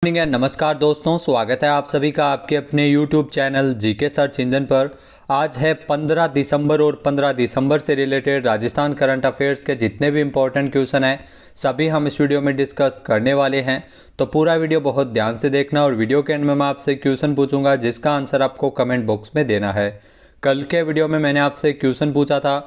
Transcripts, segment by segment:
Morning and नमस्कार दोस्तों, स्वागत है आप सभी का आपके अपने YouTube channel GK search engine पर। आज है 15 दिसंबर और 15 दिसंबर से रिलेटेड राजस्थान करंट अफेयर्स के जितने भी इम्पोर्टेंट क्वेश्चन हैं सभी हम इस वीडियो में डिस्कस करने वाले हैं। तो पूरा वीडियो बहुत ध्यान से देखना और वीडियो के एंड में मैं आपसे क्वेश्चन पूछूंगा जिसका आंसर आपको कमेंट बॉक्स में देना है। कल के वीडियो में मैंने आपसे क्वेश्चन पूछा था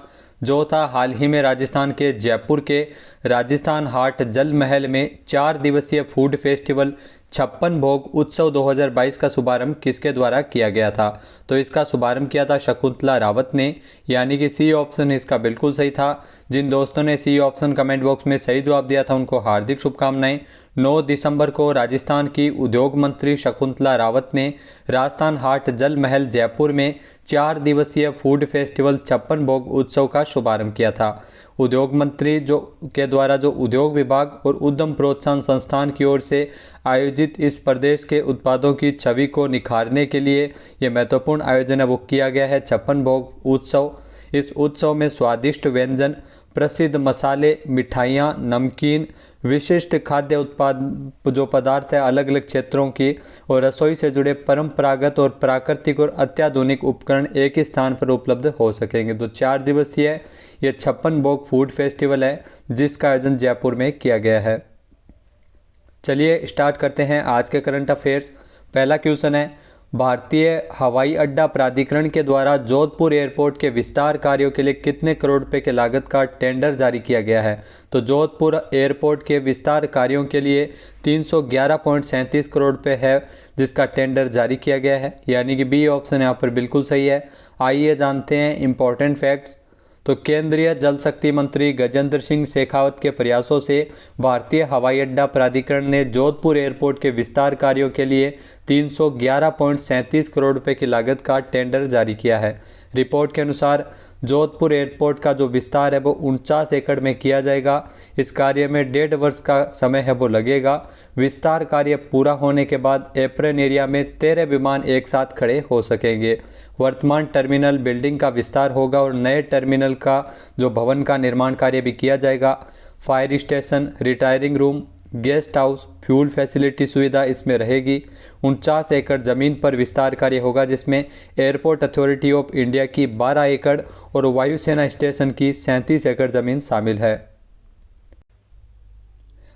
जो था हाल ही में राजस्थान के जयपुर के राजस्थान हाट जल महल में 4 दिवसीय फूड फेस्टिवल 56 भोग उत्सव 2022 का शुभारंभ किसके द्वारा किया गया था। तो इसका शुभारंभ किया था शकुंतला रावत ने, यानी कि सी ऑप्शन इसका बिल्कुल सही था। जिन दोस्तों ने सी ऑप्शन कमेंट बॉक्स में सही जवाब दिया था उनको हार्दिक शुभकामनाएं। 9 दिसंबर को राजस्थान की उद्योग मंत्री शकुंतला रावत ने राजस्थान हाट जल महल जयपुर में 4 दिवसीय फूड फेस्टिवल 56 भोग उत्सव का शुभारंभ किया था। उद्योग मंत्री के द्वारा जो उद्योग विभाग और उद्यम प्रोत्साहन संस्थान की ओर से आयोजित इस प्रदेश के उत्पादों की छवि को निखारने के लिए ये महत्वपूर्ण आयोजन है वो किया गया है 56 भोग उत्सव। इस उत्सव में स्वादिष्ट व्यंजन, प्रसिद्ध मसाले, मिठाइयाँ, नमकीन, विशिष्ट खाद्य उत्पाद जो पदार्थ है अलग अलग क्षेत्रों की और रसोई से जुड़े परंपरागत और प्राकृतिक और अत्याधुनिक उपकरण एक ही स्थान पर उपलब्ध हो सकेंगे। तो 4 दिवसीय ये 56 भोग फूड फेस्टिवल है जिसका आयोजन जयपुर में किया गया है। चलिए स्टार्ट करते हैं आज के करंट अफेयर्स। पहला क्वेश्चन है, भारतीय हवाई अड्डा प्राधिकरण के द्वारा जोधपुर एयरपोर्ट के विस्तार कार्यों के लिए कितने करोड़ रुपए के लागत का टेंडर जारी किया गया है। तो जोधपुर एयरपोर्ट के विस्तार कार्यों के लिए 311.37 करोड़ रुपए है जिसका टेंडर जारी किया गया है, यानी कि बी ऑप्शन यहाँ पर बिल्कुल सही है। आइए जानते हैं इंपॉर्टेंट फैक्ट्स। तो केंद्रीय जल शक्ति मंत्री गजेंद्र सिंह शेखावत के प्रयासों से भारतीय हवाई अड्डा प्राधिकरण ने जोधपुर एयरपोर्ट के विस्तार कार्यों के लिए 311.37 करोड़ रुपए की लागत का टेंडर जारी किया है। रिपोर्ट के अनुसार जोधपुर एयरपोर्ट का जो विस्तार है वो 49 एकड़ में किया जाएगा। इस कार्य में 1.5 वर्ष का समय है वो लगेगा। विस्तार कार्य पूरा होने के बाद एप्रन एरिया में 13 विमान एक साथ खड़े हो सकेंगे। वर्तमान टर्मिनल बिल्डिंग का विस्तार होगा और नए टर्मिनल का जो भवन का निर्माण कार्य भी किया जाएगा। Fire station, retiring room, guest house, fuel facility सुविधा इसमें रहेगी। 49 एकड़ ज़मीन पर विस्तार कार्य होगा जिसमें एयरपोर्ट अथॉरिटी ऑफ इंडिया की 12 एकड़ और वायुसेना स्टेशन की 37 एकड़ ज़मीन शामिल है।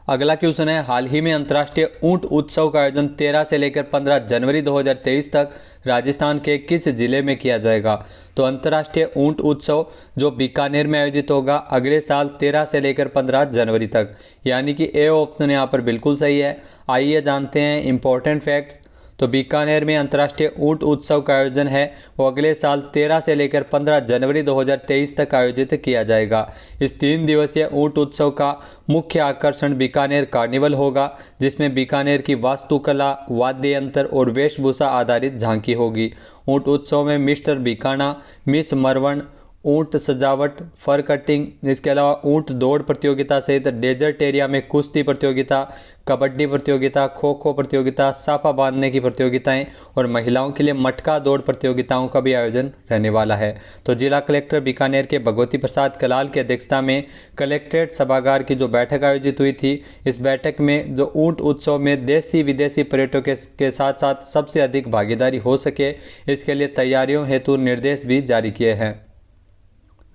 अगला क्वेश्चन है, हाल ही में अंतर्राष्ट्रीय ऊंट उत्सव का आयोजन 13 से लेकर 15 जनवरी 2023 तक राजस्थान के किस जिले में किया जाएगा। तो अंतर्राष्ट्रीय ऊंट उत्सव जो बीकानेर में आयोजित होगा अगले साल 13 से लेकर 15 जनवरी तक, यानी कि ए ऑप्शन यहाँ पर बिल्कुल सही है। आइए जानते हैं इंपॉर्टेंट फैक्ट्स। तो बीकानेर में अंतर्राष्ट्रीय ऊंट उत्सव का आयोजन है वो अगले साल 13 से लेकर 15 जनवरी 2023 तक आयोजित किया जाएगा। इस 3 दिवसीय ऊंट उत्सव का मुख्य आकर्षण बीकानेर कार्निवल होगा जिसमें बीकानेर की वास्तुकला, वाद्य यंत्र और वेशभूषा आधारित झांकी होगी। ऊंट उत्सव में मिस्टर बीकाना, मिस मरवण, ऊंट सजावट, फर कटिंग, इसके अलावा ऊंट दौड़ प्रतियोगिता सहित डेजर्ट एरिया में कुश्ती प्रतियोगिता, कबड्डी प्रतियोगिता, खो खो प्रतियोगिता, साफा बांधने की प्रतियोगिताएं और महिलाओं के लिए मटका दौड़ प्रतियोगिताओं का भी आयोजन रहने वाला है। तो जिला कलेक्टर बीकानेर के भगवती प्रसाद कलाल की अध्यक्षता में कलेक्ट्रेट सभागार की जो बैठक आयोजित हुई थी, इस बैठक में जो ऊंट उत्सव में देशी विदेशी पर्यटकों के साथ साथ सबसे अधिक भागीदारी हो सके इसके लिए तैयारियों हेतु निर्देश भी जारी किए हैं।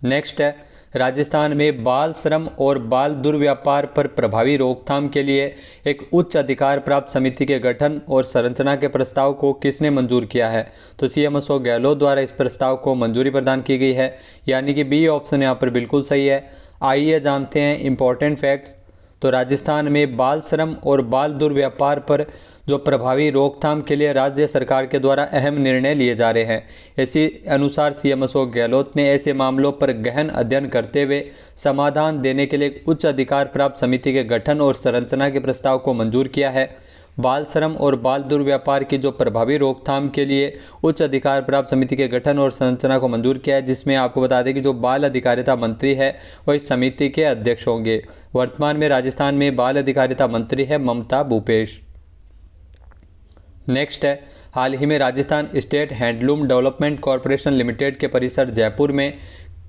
नेक्स्ट है, राजस्थान में बाल श्रम और बाल दुर्व्यापार पर प्रभावी रोकथाम के लिए एक उच्च अधिकार प्राप्त समिति के गठन और संरचना के प्रस्ताव को किसने मंजूर किया है। तो सीएम अशोक गहलोत द्वारा इस प्रस्ताव को मंजूरी प्रदान की गई है, यानी कि बी ऑप्शन यहाँ पर बिल्कुल सही है। आइए जानते हैं इंपॉर्टेंट फैक्ट्स। तो राजस्थान में बाल श्रम और बाल दुर्व्यापार पर जो प्रभावी रोकथाम के लिए राज्य सरकार के द्वारा अहम निर्णय लिए जा रहे हैं। इसी अनुसार सीएम अशोक गहलोत ने ऐसे मामलों पर गहन अध्ययन करते हुए समाधान देने के लिए उच्च अधिकार प्राप्त समिति के गठन और संरचना के प्रस्ताव को मंजूर किया है। बाल श्रम और बाल दुर्व्यापार की जो प्रभावी रोकथाम के लिए उच्च अधिकार प्राप्त समिति के गठन और संरचना को मंजूर किया है, जिसमें आपको बता दें कि जो बाल अधिकारिता मंत्री है वह इस समिति के अध्यक्ष होंगे। वर्तमान में राजस्थान में बाल अधिकारिता मंत्री है ममता भूपेश। नेक्स्ट है, हाल ही में Rajasthan state handloom development corporation limited के परिसर जयपुर में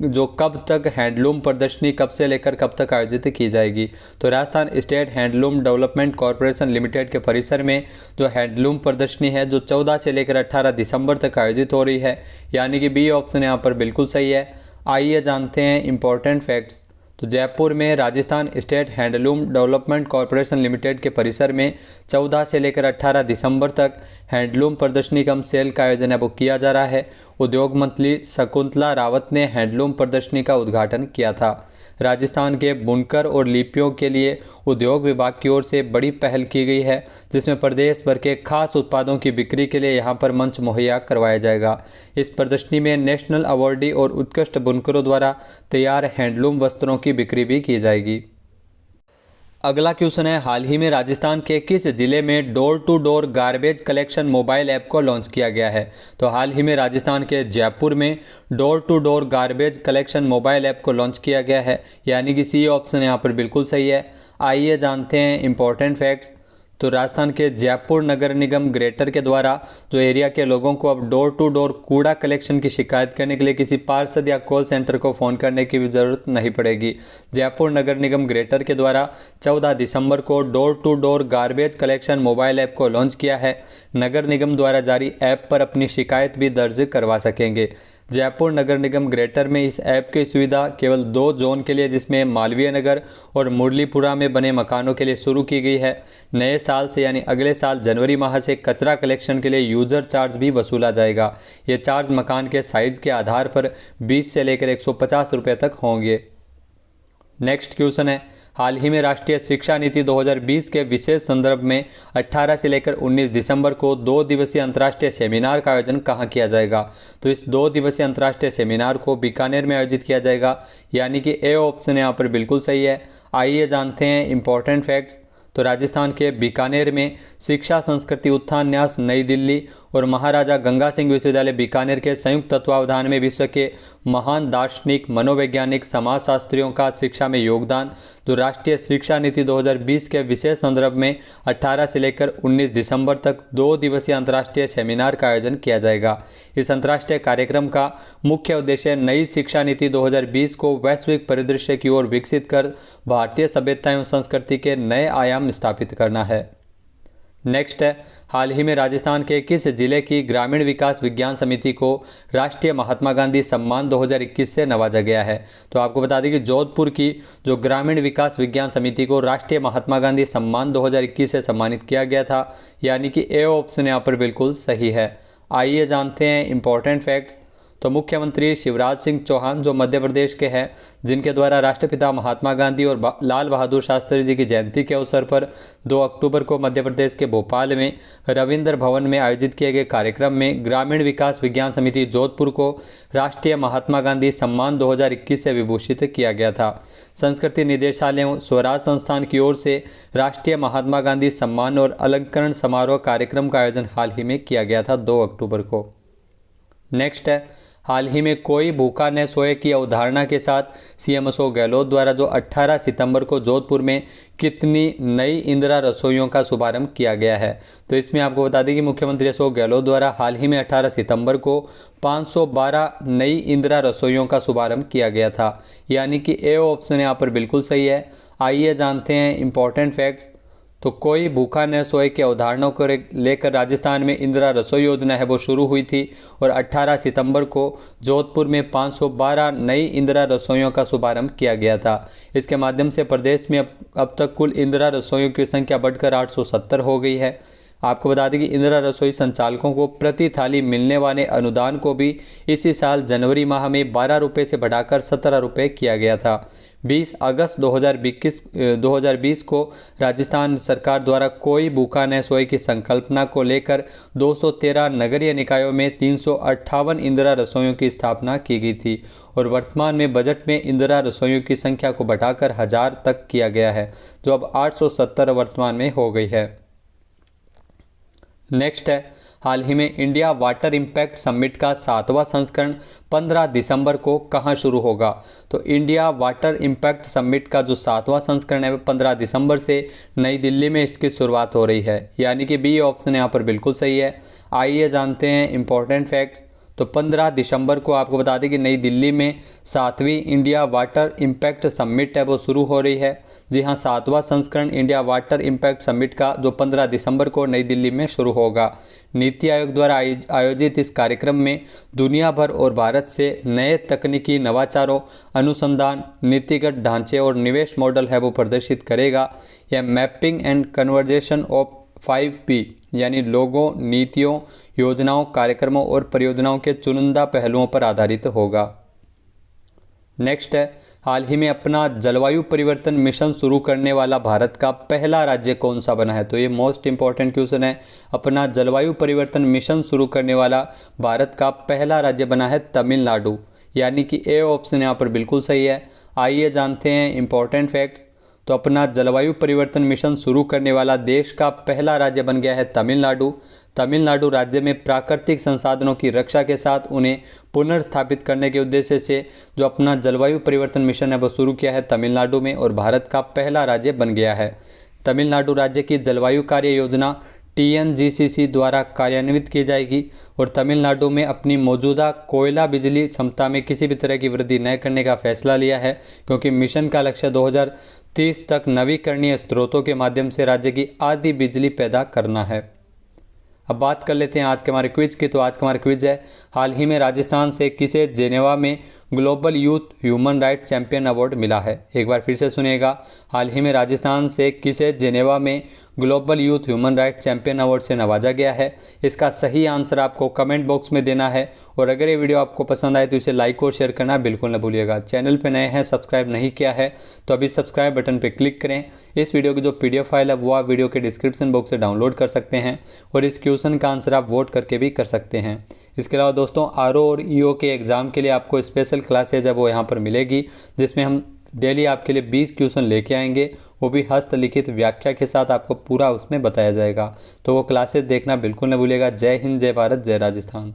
जो कब तक हैंडलूम प्रदर्शनी कब से लेकर कब तक आयोजित की जाएगी। तो Rajasthan state handloom development corporation limited के परिसर में जो हैंडलूम प्रदर्शनी है जो 14 से लेकर 18 दिसंबर तक आयोजित हो रही है, यानी कि बी ऑप्शन यहाँ पर बिल्कुल सही है। आइए जानते हैं इंपॉर्टेंट फैक्ट्स। तो जयपुर में Rajasthan state handloom development corporation limited के परिसर में 14 से लेकर 18 दिसंबर तक हैंडलूम प्रदर्शनी कम सेल का आयोजन है वो किया जा रहा है। उद्योग मंत्री शकुंतला रावत ने हैंडलूम प्रदर्शनी का उद्घाटन किया था। राजस्थान के बुनकर और लिपियों के लिए उद्योग विभाग की ओर से बड़ी पहल की गई है, जिसमें प्रदेश भर के खास उत्पादों की बिक्री के लिए यहां पर मंच मुहैया करवाया जाएगा। इस प्रदर्शनी में नेशनल अवार्डी और उत्कृष्ट बुनकरों द्वारा तैयार हैंडलूम वस्त्रों की बिक्री भी की जाएगी। अगला क्वेश्चन है, हाल ही में राजस्थान के किस जिले में door to door garbage collection mobile app को लॉन्च किया गया है। तो हाल ही में राजस्थान के जयपुर में door to door garbage collection mobile app को लॉन्च किया गया है, यानी कि सी ऑप्शन यहाँ पर बिल्कुल सही है। आइए जानते हैं इंपॉर्टेंट फैक्ट्स। तो राजस्थान के जयपुर नगर निगम ग्रेटर के द्वारा जो एरिया के लोगों को अब डोर टू डोर कूड़ा कलेक्शन की शिकायत करने के लिए किसी पार्षद या कॉल सेंटर को फ़ोन करने की भी ज़रूरत नहीं पड़ेगी। जयपुर नगर निगम ग्रेटर के द्वारा 14 दिसंबर को door to door garbage collection mobile app को लॉन्च किया है। नगर निगम द्वारा जारी ऐप पर अपनी शिकायत भी दर्ज करवा सकेंगे। जयपुर नगर निगम ग्रेटर में इस ऐप की सुविधा केवल 2 जोन के लिए, जिसमें मालवीय नगर और मुरलीपुरा में बने मकानों के लिए शुरू की गई है। नए साल से यानी अगले साल जनवरी माह से कचरा कलेक्शन के लिए यूज़र चार्ज भी वसूला जाएगा। ये चार्ज मकान के साइज़ के आधार पर 20 से लेकर 150 रुपये तक होंगे। नेक्स्ट क्वेश्चन है, हाल ही में राष्ट्रीय शिक्षा नीति 2020 के विशेष संदर्भ में 18 से लेकर 19 दिसंबर को 2 दिवसीय अंतर्राष्ट्रीय सेमिनार का आयोजन कहाँ किया जाएगा। तो इस 2 दिवसीय अंतर्राष्ट्रीय सेमिनार को बीकानेर में आयोजित किया जाएगा, यानी कि ए ऑप्शन यहाँ पर बिल्कुल सही है। आइए जानते हैं इंपॉर्टेंट फैक्ट्स। तो राजस्थान के बीकानेर में शिक्षा संस्कृति उत्थान न्यास नई दिल्ली और महाराजा गंगा सिंह विश्वविद्यालय बीकानेर के संयुक्त तत्वावधान में विश्व के महान दार्शनिक, मनोवैज्ञानिक, समाजशास्त्रियों का शिक्षा में योगदान जो राष्ट्रीय शिक्षा नीति 2020 के विशेष संदर्भ में 18 से लेकर 19 दिसंबर तक 2 दिवसीय अंतर्राष्ट्रीय सेमिनार का आयोजन किया जाएगा। इस अंतर्राष्ट्रीय कार्यक्रम का मुख्य उद्देश्य नई शिक्षा नीति 2020 को वैश्विक परिदृश्य की ओर विकसित कर भारतीय सभ्यता एवं संस्कृति के नए आयाम स्थापित करना है। नेक्स्ट है, हाल ही में राजस्थान के किस जिले की ग्रामीण विकास विज्ञान समिति को राष्ट्रीय महात्मा गांधी सम्मान 2021 से नवाजा गया है। तो आपको बता दें कि जोधपुर की जो ग्रामीण विकास विज्ञान समिति को राष्ट्रीय महात्मा गांधी सम्मान 2021 से सम्मानित किया गया था, यानी कि ए ऑप्शन यहाँ पर बिल्कुल सही है। आइए जानते हैं इंपॉर्टेंट फैक्ट्स। तो मुख्यमंत्री शिवराज सिंह चौहान जो मध्य प्रदेश के हैं, जिनके द्वारा राष्ट्रपिता महात्मा गांधी और लाल बहादुर शास्त्री जी की जयंती के अवसर पर 2 अक्टूबर को मध्य प्रदेश के भोपाल में रविंद्र भवन में आयोजित किए गए कार्यक्रम में ग्रामीण विकास विज्ञान समिति जोधपुर को राष्ट्रीय महात्मा गांधी सम्मान 2021 से विभूषित किया गया था। संस्कृति निदेशालय एवं स्वराज संस्थान की ओर से राष्ट्रीय महात्मा गांधी सम्मान और अलंकरण समारोह कार्यक्रम का आयोजन हाल ही में किया गया था 2 अक्टूबर को। नेक्स्ट है, हाल ही में कोई भूखा न सोए की अवधारणा के साथ सीएम अशोक गहलोत द्वारा जो 18 सितंबर को जोधपुर में कितनी नई इंदिरा रसोइयों का शुभारंभ किया गया है। तो इसमें आपको बता दें कि मुख्यमंत्री अशोक गहलोत द्वारा हाल ही में 18 सितंबर को 512 नई इंदिरा रसोइयों का शुभारंभ किया गया था, यानी कि ए ऑप्शन यहाँ पर बिल्कुल सही है। आइए जानते हैं इंपॉर्टेंट फैक्ट्स। तो कोई भूखा न सोए की अवधारणा को लेकर राजस्थान में इंदिरा रसोई योजना है वो शुरू हुई थी और 18 सितंबर को जोधपुर में 512 नई इंदिरा रसोइयों का शुभारंभ किया गया था। इसके माध्यम से प्रदेश में अब तक कुल इंदिरा रसोइयों की संख्या बढ़कर 870 हो गई है। आपको बता दें कि इंदिरा रसोई संचालकों को प्रति थाली मिलने वाले अनुदान को भी इसी साल जनवरी माह में 12 रुपये से बढ़ाकर 17 रुपये किया गया था। 20 अगस्त 2020 को राजस्थान सरकार द्वारा कोई भूखा न सोए की संकल्पना को लेकर 213 नगरीय निकायों में 358 इंदिरा रसोइयों की स्थापना की गई थी और वर्तमान में बजट में इंदिरा रसोइयों की संख्या को बढ़ाकर 1000 तक किया गया है, जो अब 870 वर्तमान में हो गई है। नेक्स्ट है, हाल ही में इंडिया वाटर इम्पैक्ट समिट का 7वां संस्करण 15 दिसंबर को कहां शुरू होगा। तो इंडिया वाटर इम्पैक्ट समिट का जो 7वां संस्करण है वह 15 दिसंबर से नई दिल्ली में इसकी शुरुआत हो रही है, यानी कि बी ऑप्शन यहाँ पर बिल्कुल सही है। आइए जानते हैं इंपॉर्टेंट फैक्ट्स। तो 15 दिसंबर को आपको बता दें कि नई दिल्ली में 7वीं इंडिया वाटर इम्पैक्ट समिट है वो शुरू हो रही है। जी हाँ, 7वां संस्करण इंडिया वाटर इम्पैक्ट समिट का जो 15 दिसंबर को नई दिल्ली में शुरू होगा। नीति आयोग द्वारा आयोजित इस कार्यक्रम में दुनिया भर और भारत से नए तकनीकी नवाचारों, अनुसंधान, नीतिगत ढांचे और निवेश मॉडल है वो प्रदर्शित करेगा। यह mapping and conversation of 5P यानी लोगों, नीतियों, योजनाओं, कार्यक्रमों और परियोजनाओं के चुनिंदा पहलुओं पर आधारित होगा। नेक्स्ट है, हाल ही में अपना जलवायु परिवर्तन मिशन शुरू करने वाला भारत का पहला राज्य कौन सा बना है? तो ये मोस्ट इंपॉर्टेंट क्वेश्चन है। अपना जलवायु परिवर्तन मिशन शुरू करने वाला भारत का पहला राज्य बना है तमिलनाडु, यानी कि ए ऑप्शन यहाँ पर बिल्कुल सही है। आइए जानते हैं इंपॉर्टेंट फैक्ट्स। तो अपना जलवायु परिवर्तन मिशन शुरू करने वाला देश का पहला राज्य बन गया है तमिलनाडु। तमिलनाडु राज्य में प्राकृतिक संसाधनों की रक्षा के साथ उन्हें पुनर्स्थापित करने के उद्देश्य से जो अपना जलवायु परिवर्तन मिशन है वो शुरू किया है तमिलनाडु में और भारत का पहला राज्य बन गया है। तमिलनाडु राज्य की जलवायु कार्य योजना TNGCC द्वारा कार्यान्वित की जाएगी और तमिलनाडु में अपनी मौजूदा कोयला बिजली क्षमता में किसी भी तरह की वृद्धि न करने का फैसला लिया है, क्योंकि मिशन का लक्ष्य 2030 तक नवीकरणीय स्रोतों के माध्यम से राज्य की आधी बिजली पैदा करना है। अब बात कर लेते हैं आज के हमारे क्विज की। तो आज का हमारा क्विज है, हाल ही में राजस्थान से किसे जेनेवा में global youth human rights champion award मिला है? एक बार फिर से सुनिएगा, हाल ही में राजस्थान से किसे जेनेवा में global youth human rights champion award से नवाजा गया है? इसका सही आंसर आपको कमेंट बॉक्स में देना है और अगर ये वीडियो आपको पसंद आए तो इसे लाइक और शेयर करना बिल्कुल न भूलिएगा। चैनल पर नए हैं, सब्सक्राइब नहीं किया है तो अभी सब्सक्राइब बटन पर क्लिक करें। इस वीडियो की जो PDF फाइल है वो आप वीडियो के डिस्क्रिप्शन बॉक्स से डाउनलोड कर सकते हैं और इस क्वेश्चन का आंसर आप वोट करके भी कर सकते हैं। इसके अलावा दोस्तों RO और EO के एग्ज़ाम के लिए आपको स्पेशल क्लासेज है वो यहाँ पर मिलेगी, जिसमें हम डेली आपके लिए 20 क्वेश्चन लेके आएंगे, वो भी हस्तलिखित व्याख्या के साथ आपको पूरा उसमें बताया जाएगा। तो वो क्लासेज देखना बिल्कुल न भूलिएगा। जय हिंद, जय भारत, जय राजस्थान।